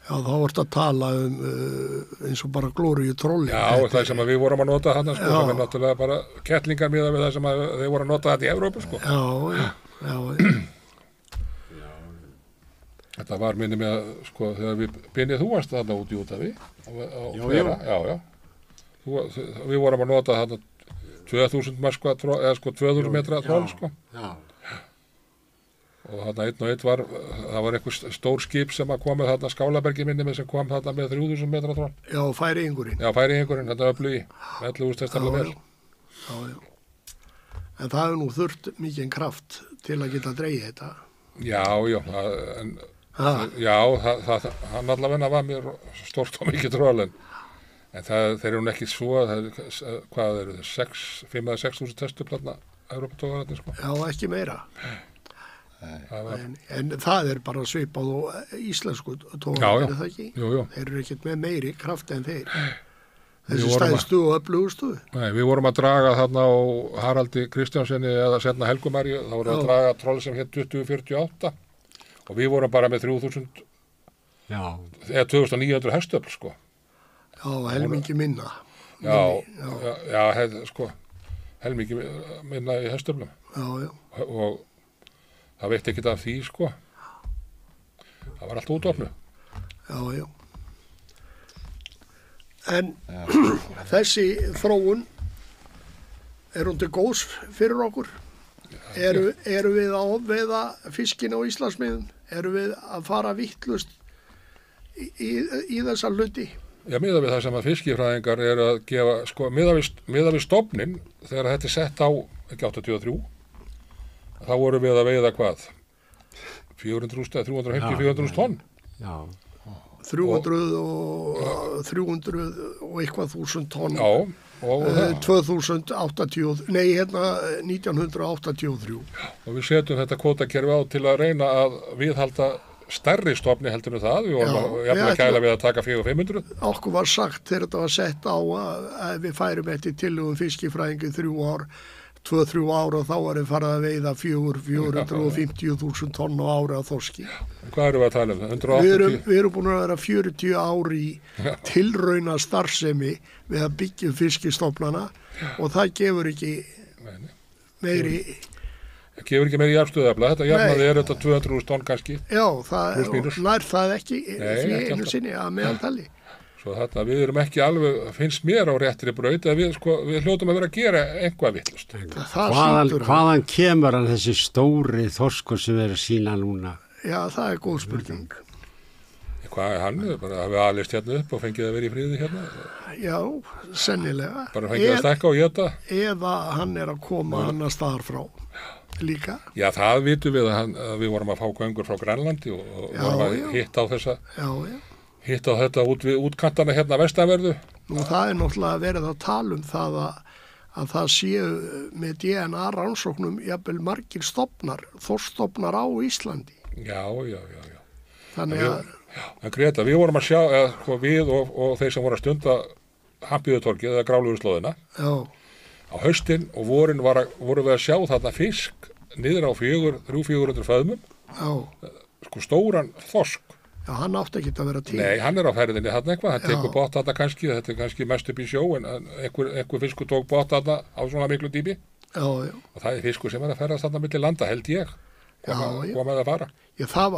Já, þá vorst að tala eins og bara glóriu trolli. Já, það sem við vorum að nota þarna sko, það er náttúrulega bara kettlingar miðað við það sem þeir voru að nota þetta í Evrópu sko. Já. Þetta var minni með að, sko, þegar við þú varst þarna út í útafi. Já. Við vorum að nota þarna 2000 marska, eða sko 2000 metra troll sko. Já. Og þarna einn og einn það var einhver stór skip sem að komið þarna Skálabergi minni með sem kom þarna með 3000 metra troll. Já, Færeyingurinn. Já, Færeyingurinn, þetta öflugi, 11.000 hestamla vel. Já. En það hefur nú þurft mikið kraft til að geta dreigið þetta. Já, hann allavega var mér stórt og mikið troll en þeir eru ekki svo, hvað eru 5 eða 6.000 hestuplatna Evróputógararnir sko. Já, ekki meira. En það bara svipað og íslensku tógar, það ekki? Jú. Þeir eru ekkert með meiri kraft en þeir. Þessi stæðstu og öflugustu. Nei, við vorum að draga þarna á Haraldi Kristjánssoni eða setna Helgumaríu, þá vorum við að draga troll sem hétt 2048 og við vorum bara með 3000 eða 2900 hestöfl, sko. Já, helmingi minna. Já, sko, helmingi minna í hestöflum. Já. Og það veitti ekkert af því, sko. Það var allt útofnu. Já. En þessi þróun hún til góðs fyrir okkur? Eru við að ofveiða fiskin á Íslandsmiðum? Eru við að fara vittlust í þessa hluti? Já, miðað við það sem að fiskifræðingar eru að gefa, sko, miðað við stofnin, þegar þetta sett á, ekki 83, þá vorum við að veiða hvað? 350-400 tonn? Já. 300 og eitthvað þúsund tonn. Já, og 1983. Og við setjum þetta kvótakerfi á til að reyna að viðhalda stærri stofni heldur en það. Við vorum að kæla við að taka 400-500. Okkur var sagt þegar þetta var sett á að við færum eftir tillögum fiskifræðingu 3 ár, 2-3 ára og þá varum farið að veiða 450.000 tonn á ári af þorski. Hvað erum við að tala um það? 180? Við erum búin að vera 40 ári í tilrauna starfsemi við að byggja fiskistofnana og það gefur ekki meiri... Það gefur ekki meiri jafnstöðafla. Þetta jafnaði þetta 200.000 tonn kannski. Já, nær það ekki því einu sinni að meðaltali. Svo þarna, við erum ekki alveg, finnst mér á réttri braut, að við hljótum að vera að gera einhvað vittlust. Hvaðan kemur hann þessi stóri þorskur sem er að sína núna? Já, það góð spurning. Hvað hann? Bara hafið alist hérna upp og fengið að vera í friði hérna? Já, sennilega. Bara fengið að stekka og geta? Eða hann að koma annar staðar frá líka. Já, það vitum við að við vorum að fá göngur frá Grænlandi og vorum að hitta á þessa... Hitt á þetta út við útkantana hérna vestanverðu. Nú það náttúrulega verið að tala um það að það séu með DNA rannsóknum jafnvel margir stofnar, þorstofnar á Íslandi. Já. Þannig að... En Greta, við vorum að sjá, við og þeir sem voru að stunda Hampiðutorgið eða Grálúðurslóðina. Já. Á haustin og vorin voru við að sjá þarna fisk niður á 300-400 föðmum. Já. Sko stóran þorsk. Já, hann átti ekki að vera til. Nei, hann á ferðinni þarna eitthvað, hann tekur bótt þarna kannski, þetta kannski mest upp í sjó, en einhver fiskur tók bótt þarna á svona miklu dýpi. Já. Og það fiskur sem að ferðast þarna milli landa, held ég, kom að fara. Já, það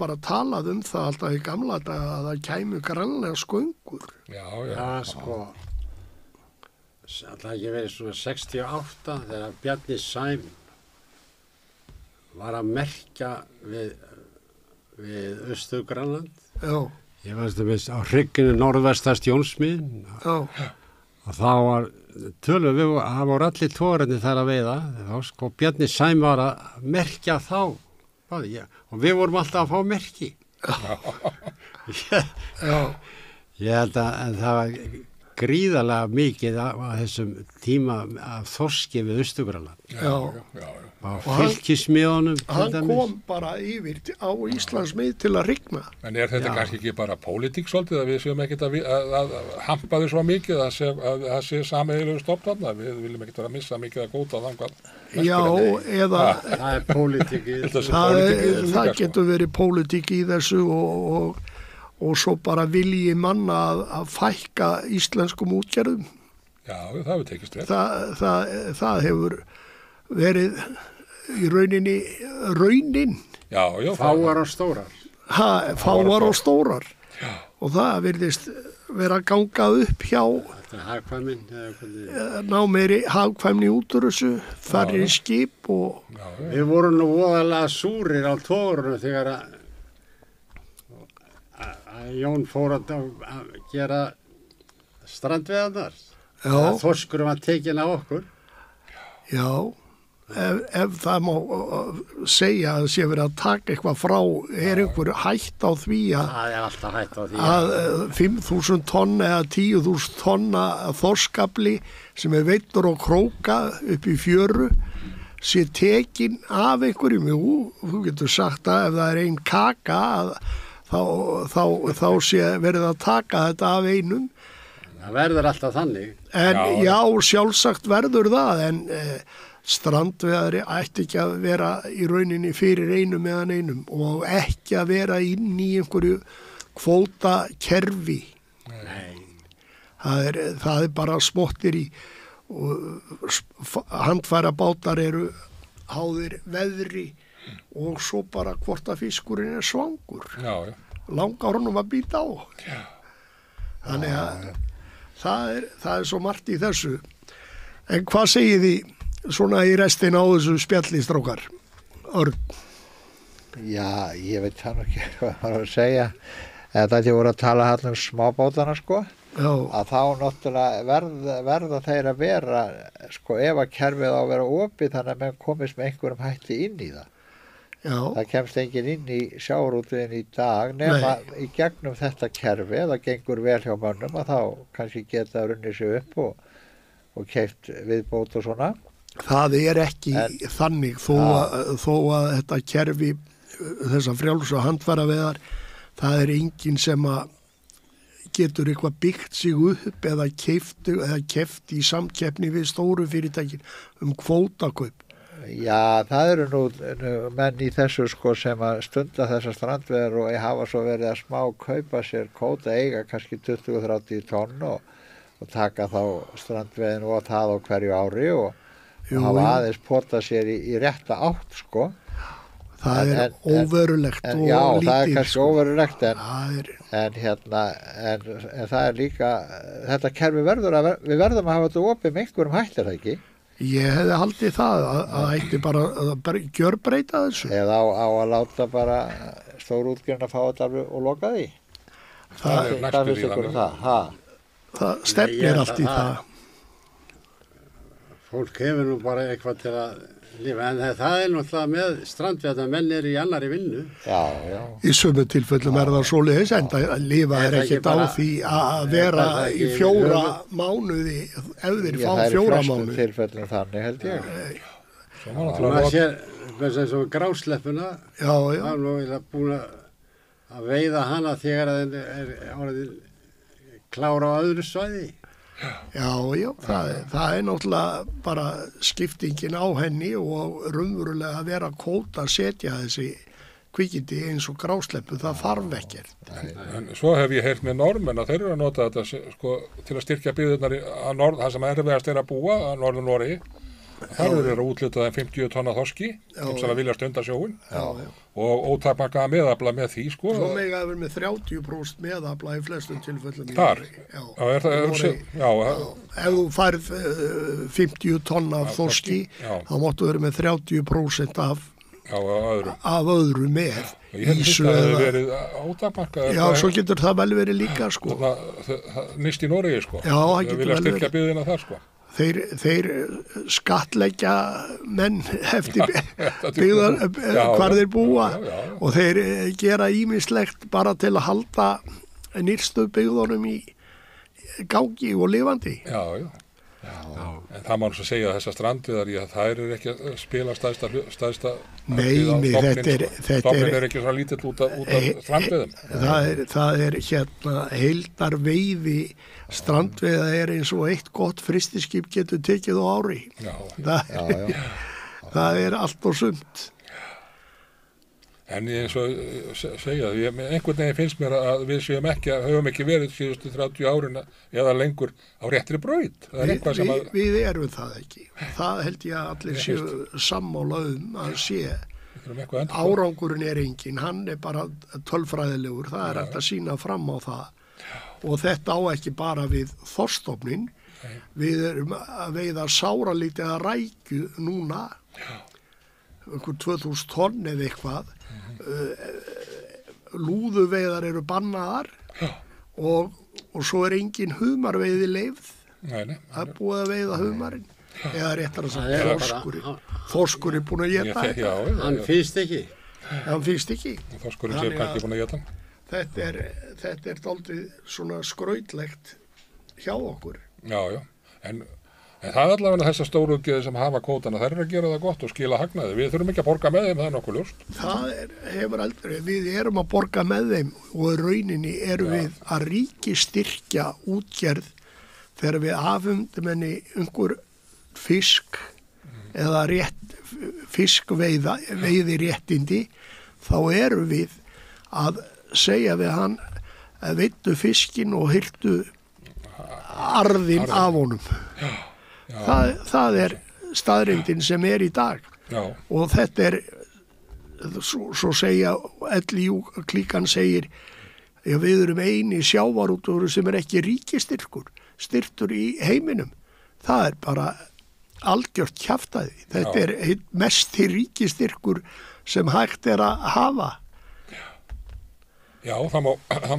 var að talað um það alltaf í gamla daga að það kæmu grannlega sköngur. Já. Já, sko, það ekki verið svona 68 þegar Bjarni Sæm var að merkja við Austur-Grænland. Já. Ég veist á hrygginu norðvestast Jónsmiðin. Já. Og þá var það voru allir tógarnir þar að veiða. Þá sko Bjarni Sæm var að merkja þá. Og við vorum alltaf að fá merki. Já. Ég held að það var gríðarlega mikið á þessum tíma af þorski við Austur-Grænland. Já. Á fylkismiðunum. Hann kom bara yfir á Íslandsmið til að rigna. En þetta kannski ekki bara pólitík svolítið að við séum ekkert að hampa þau svo mikið að það sé sameiginlegu stofn þarna. Við viljum ekkert vera að missa mikið að góta þangað. Já, eða... Það er pólitík í þessu. Það getur verið pólitík í þessu og svo bara vilji manna að fækka íslenskum útgerðum. Já, það hefur tekist vel. Það hefur verið í raunin. Já. Fáar og stórar. Fáar og stórar. Já. Og það virðist vera að ganga upp hjá hagkvæmnin. Ná meiri hagkvæmni út úr þessu, færri skip og... Já. Við vorum nú voðalega súrir á togurinu þegar að Jón fór að gera strandveiðarnar. Já. Þorskurum var tekin á okkur. Já. Ef það má segja að sé verið að taka eitthvað frá, einhver hætt á því að 5.000 tonn eða 10.000 tonna þorskafli sem veiddur og króka upp í fjöru sé tekin af einhverjum, þú getur sagt að ef það er ein kaka þá sé verið að taka þetta af einum. Það verður alltaf þannig. En já, sjálfsagt verður það, en strandveiðari ætti ekki að vera í rauninni fyrir einum eða einum og ekki að vera inn í einhverju kvótakerfi. Nei. Það er bara smottir í og handfæra bátar eru háðir veðri og svo bara hvort að fiskurinn er svangur. Já. Langar honum að býta á. Já. Þannig að það er svo margt í þessu. En hvað segir þið svona í restin á þessu spjalli, strákar? Örn? Já, ég veit það nú ekki hvað það var að segja. Þetta er voru að tala hann smábátana, sko. Já. Að þá náttúrulega verða þeir að vera, sko, ef að kerfið á að vera opið þannig að menn komist með einhverjum hætti inn í það. Já. Það kemst enginn inn í sjávarútveginn í dag nema í gegnum þetta kerfi, það gengur vel hjá mönnum að þá kannski geta runnið sig upp og keypt viðbót og svona. Það er ekki þannig þó að þetta kerfi, þessar frjálsu handfæraveiðar, það er enginn sem að getur eitthvað byggt sig upp eða keypt í samkeppni við stóru fyrirtækin kvótakaup. Já, það eru nú menn í þessu, sko, sem að stunda þessar strandveiðar og hafa svo verið að smá kaupa sér kvóta, eiga kannski 20-30 tonn og taka þá strandveiðin og það á hverju ári og hafa aðeins potað sér í rétta átt, sko. Það er óverulegt og lítið. Já, það er kannski óverulegt en það er líka, þetta kerfi við verðum að hafa þetta opið með einhverjum hættir, það ekki? Ég hefði haldið það að ætti bara að gjörbreyta þessu. Eða á að láta bara stórútgerðin að fá þetta og loka því. Það finnst ykkur um það? Það stefnir allt í það. Fólk hefur nú bara eitthvað til að lifa, en það er náttúrulega með strandveiðar, menn eru í annarri vinnu. Já. Í sömu tilfellum er það svoleiðis, en að lifa er ekkert á því að vera í 4 mánuði, ef þeir fá 4 mánuði. Það er í flestum tilfellum þannig, held ég. Maður sér, eins og grásleppuna, já. Það er nú búin að veiða hana þegar það er orðið klára á öðru svæði. Já, það er náttúrulega bara skiptingin á henni og raunverulega að vera kvóta að setja þessi kvikindi eins og grásleppu, það þarf ekkert. En svo hef ég heyrt með normenn að þeir eru að nota þetta sko, til að styrkja byggðirnar það sem erfiðast er að búa að Norður Noregi. Þar eru að útluta þeim 50 tonna þorski sem að vilja stunda sjóin og ótakmarkaða meðafla með því, sko. Svo mega að vera með 30% meðafla í flestum tilfellum. Þar? Já. Ef þú færð 50 tonna af þorski, þá máttu vera með 30% af öðru með. Ég held að það hefur verið ótakmarkað. Já, svo getur það vel verið líka, sko. Nýst í Noregi, sko. Já, það getur vel verið. Vilja styrkja byggðina þar, sko. Þeir skattleggja menn eftir byggðar hvar þeir búa og þeir gera ýmislegt bara til að halda nýrstu byggðunum í gangi og lifandi. Já. En það má svo segja að þessar strandveiðar, það er ekki að spila stærsta Nei, stofnin er ekki svo lítill út af strandveiðum. Það er heildarveiði strandveiða er eins og eitt gott frystiskip getur tekið á ári. Það er allt og sumt. En eins og segja, einhvern veginn finnst mér að við höfum ekki verið síðustu 30 árin eða lengur á réttri braut. Við erum það ekki. Það held ég að allir séu sammála að sé. Árangurinn er engin, hann er bara tölfræðilegur, það er hægt að sýna fram á það. Og þetta á ekki bara við þorskstofninn, við erum að veiða sáralítið að rækju núna, einhver 2000 tonn eða eitthvað. Lúðuveiðar eru bannaðar og svo er engin humarveiði leyfð. Það er búið að veiða humarinn eða réttar að segja þorskur er búin að éta þetta. Hann finnst ekki. Þorskurinn sé kannski búin að éta. Þetta er dálítið svona skrautlegt hjá okkur. Já, en En það er allavega þessar stórútgerðir sem hafa kvótana, þær eru að gera það gott og skila hagnaði. Við þurfum ekki að borga með þeim, það er nokkuð ljóst. Hefur aldrei, við erum að borga með þeim og í rauninni erum við að ríkisstyrkja útgerð þegar við afhendum henni einhver fisk eða fiskveiði réttindi, þá erum við að segja við hann að veittu fiskin og hirtu arðin af honum. Það er staðreyndin sem er í dag. Og þetta er, svo segja, LÍ klíkan segir, við erum eini sjávarútvegur sem er ekki ríkistyrkur, styrktur í heiminum. Það er bara algjört kjaftaði. Þetta er mesti ríkistyrkur sem hægt er að hafa. Já, það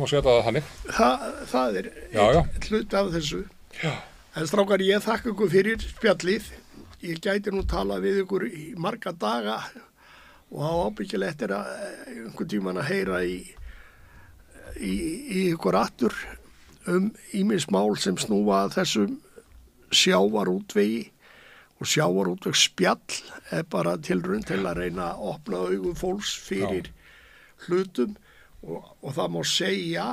má setja það þannig. Það er hlut af þessu. Já. En strákar, ég þakka ykkur fyrir spjallið. Ég gæti nú tala við ykkur í marga daga og á ábyggilegt er einhvern tímann að heyra í ykkur aftur ýmis mál sem snúa að þessum sjávarútvegi og sjávarútvegsspjall er bara tilraun til að reyna að opna augu fólks fyrir hlutum og það má segja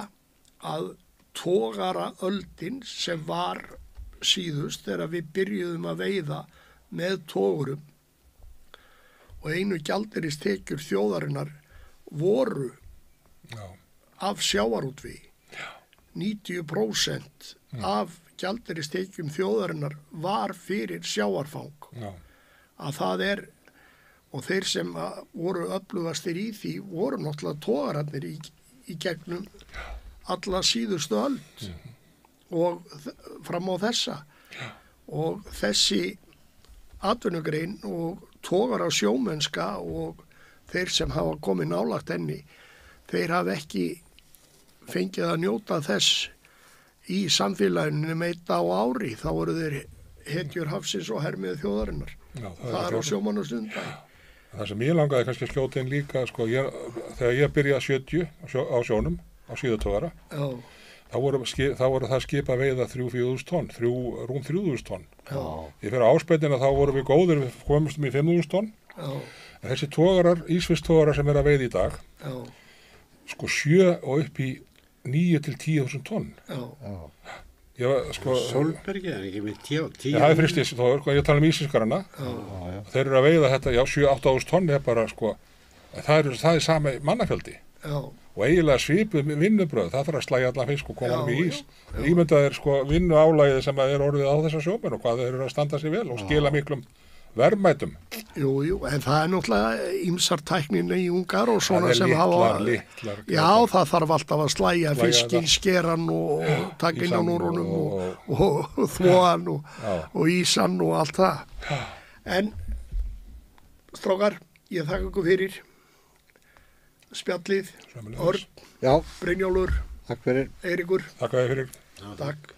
að togaraöldin sem var síðust þegar við byrjuðum að veiða með togurum og einu gjaldeyristekjur þjóðarinnar voru af sjávarútvegi. 90% af gjaldeyristekjum þjóðarinnar var fyrir sjávarfang. Að það er, og þeir sem voru öflugastir í því voru náttúrulega togararnir í gegnum alla síðustu öld og fram á þessa. Og þessi atvinnugrein og togara sjómennska og þeir sem hafa komið nálægt henni, þeir hafa ekki fengið að njóta þess í samfélaginu meitt á ári. Þá voru þeir hetjur hafsins og hermið þjóðarinnar. Það er á sjómannastundagi. Það sem ég langaði kannski að skjóta inn líka, sko, þegar ég byrjaði 70 á sjónum, á síðutogara, þá voru það skip að veiða 3-4.000 tonn, rúm 3.000 tonn. Ég fyrir áspeitina þá vorum við góðir, við komumstum í 5.000 tonn. En þessi togarar, ísfisstogarar sem er að veiða í dag, sko 7 og upp í 9-10.000 tonn. Sólbergi er ekki með 10. Það er fristið, ég tala ísfiskarana. Þeir eru að veiða þetta, 7-8.000 tonn er bara, sko, það er sama mannafjöldi. Og eiginlega svipuð vinnubröð, það þarf að slægja allan fisk og koma um í ís. Ímyndað er sko vinnuálægið sem er orðið á þessa sjómenn og hvað þeir eru að standa sig vel og skila miklum verðmætum. Jú, en það er náttúrulega ýmsar tæknin í ungar og svona sem hafa... Litlar. Já, það þarf alltaf að slægja fiskinn, skeran og taka inn á núrunum og þvóan og ísan og allt það. En, strákar, ég þakka ykkur fyrir spjallið, Örn, Brynjólfur, takk fyrir. Eiríkur, Takk fyrir. Takk.